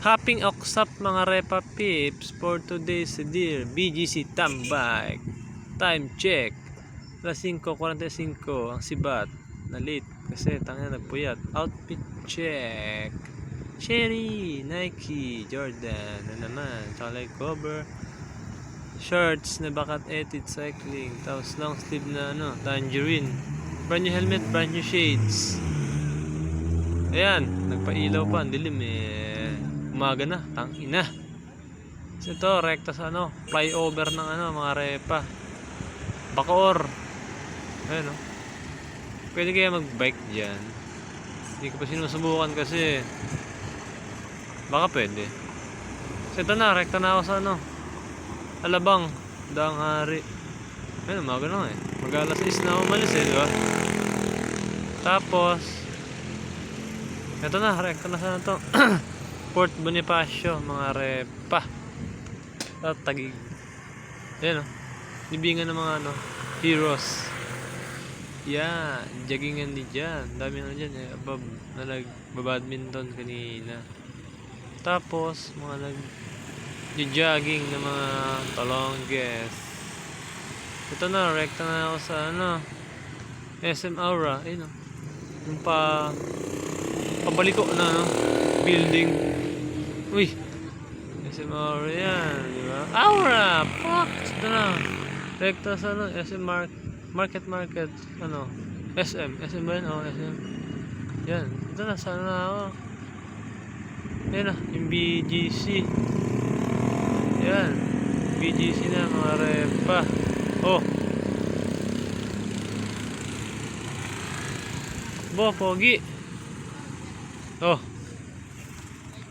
Hopping Oksap mga repa pips for today's dear BGC Tambay. Time check. Alas 5:45 ang sibat. Na late kasi tangina nagpuyat. Outfit check. Cherry, Nike, Jordan, na naman. Tsaka like cover. Shirts na bakat edit cycling. Tapos long sleeve na tangerine. Brand new helmet, brand new shades. Ayan, nagpailaw pa, ang dilim umaga na, tangina. So ito, rekta sa flyover ng mga repa. Bacoor. Ayan Pwede kaya mag-bike dyan. Hindi ko pa sinusubukan kasi baka pwede. So ito na, rekta na ako sa Alabang, Daang Hari. Ayan, umaga na mag-alas 6 na umalis diba? Tapos ito na, rekta na sa Port Bonifacio, mga repa. Tagig. Ayan libingan ng mga heroes. Yan, joggingan din dyan. Dami dyan above na nagbabadminton kanina. Tapos, mga nag-jogging na mga talongges. Ito na, rekta na ako sa SM Aura. Ayun yung pabaliko na building. Uy, SM Aura yan, diba? Aura! Fuck! Ito na. Rekta sa SM Market. SM ba yun? SM. Yan. Ito na, sana ako. Yan yung BGC. Yan. BGC na, mga repa. Pogi.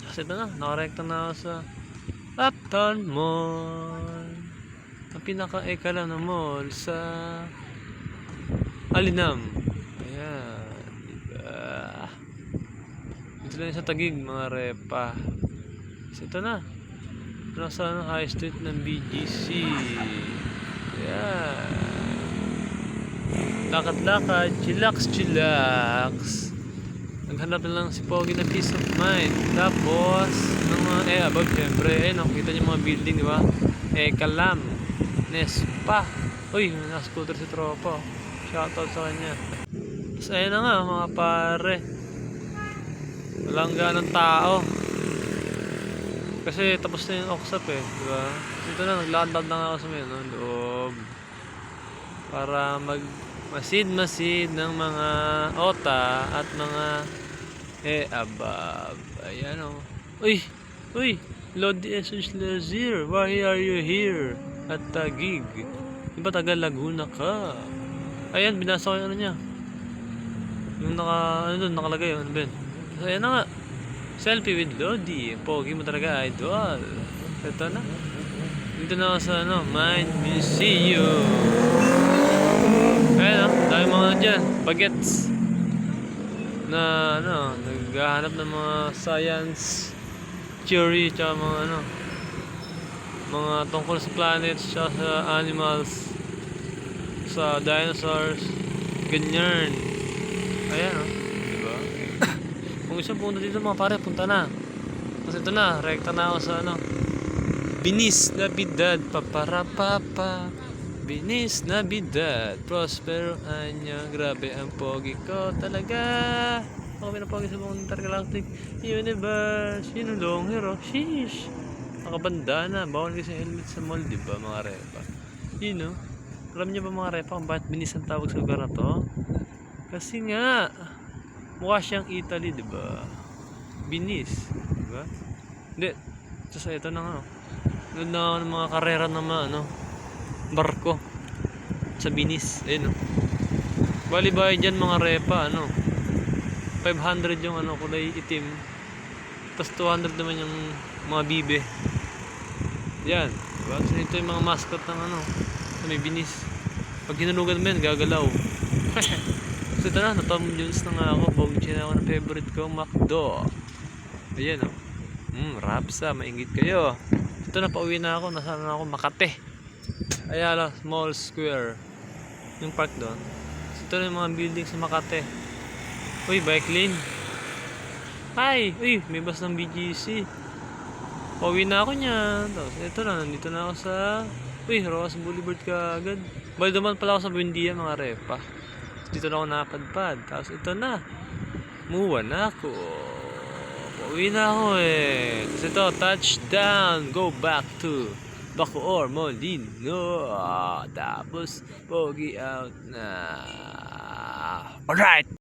Kasi ito na, nakarekta na ako sa Uptown Mall. Ang pinaka-eka lang na mall sa Alinam. Ayan, diba? Ito lang sa Tagig, mga repa. Kasi ito na. Ito sa high street ng BGC. Ayan. Lakad-lakad, chillax. Naghanap na lang si Pogi na peace of mind. Tapos, above syempre, nakita niyo mga building, di ba? Kalam, Nespa. Uy, naka-scooter si tropa. Shoutout sa kanya. Tapos ayun na nga, mga pare. Walang ganang tao. Kasi tapos na yung Oksap di ba? Dito na, naglakad na nga ako sa loob. Para masid ng mga ota at mga above. Ayan Uy, Lodi Jesus Lazir, why are you here at Tagig? Diba taga Laguna ka? Ayan, binasa ko yung niya. Yung nakalagay yun, Ben. So, ayan na nga. Selfie with Lodi. Pogi mo talaga, idol. Ito na. Dito na ako sa Mind Museum. Ayan dami mga dyan, bagets na naghahanap ng mga science theory tsaka mga tungkol sa planets tsaka sa animals, sa dinosaurs, ganyan. Ayan diba? Kung gusto punta dito mga pare, punta na. Kasi ito na, rekta na ako sa Binis Navidad paparapapa. Binis Navidad, Prospero Año. Grabe ang pogi ko talaga. Ako pinapogi sa buong intergalactic universe. Yun ang long hair sheesh. Nakabandana. Bawal kasi helmet sa mall, diba mga repa? Yun Alam niyo ba mga repa kung bakit Binis ang tawag sa lugar na to? Kasi nga mukha siyang Italy, diba? Binis, diba? Hindi. So ito na nga doon na mga karera naman barko sa Binis. Ayun bali bayad dyan mga repa 500 yung kulay itim, tapos 200 naman yung mga bibe. Yan diba? So ito yung mga mascot ng sa may Binis. Pag hinulugan mo yan gagalaw. So ito na Tom Jones na nga ako. Bogchi na ako ng favorite ko, McDo. Ayan Rapsa, maingit kayo. Ito na, pauwi na ako. Nasaan na ako? Makate. Ayala Mall Square, yung park doon. Ito na yung mga building sa Makate. Uy, bike lane. Uy, may bus ng BGC. Pauwi na ako niyan. Tapos ito na, nandito na ako sa... Uy, Rojas Boulevard ka agad. Bali naman pala ako sa Buendia mga repa. Dito na ako napadpad. Tapos ito na. Muwa na ako. Pauwi na ako eh. Tapos ito, touchdown. Go back to Bacoor, Molino. Tapos, pogi out na. Alright!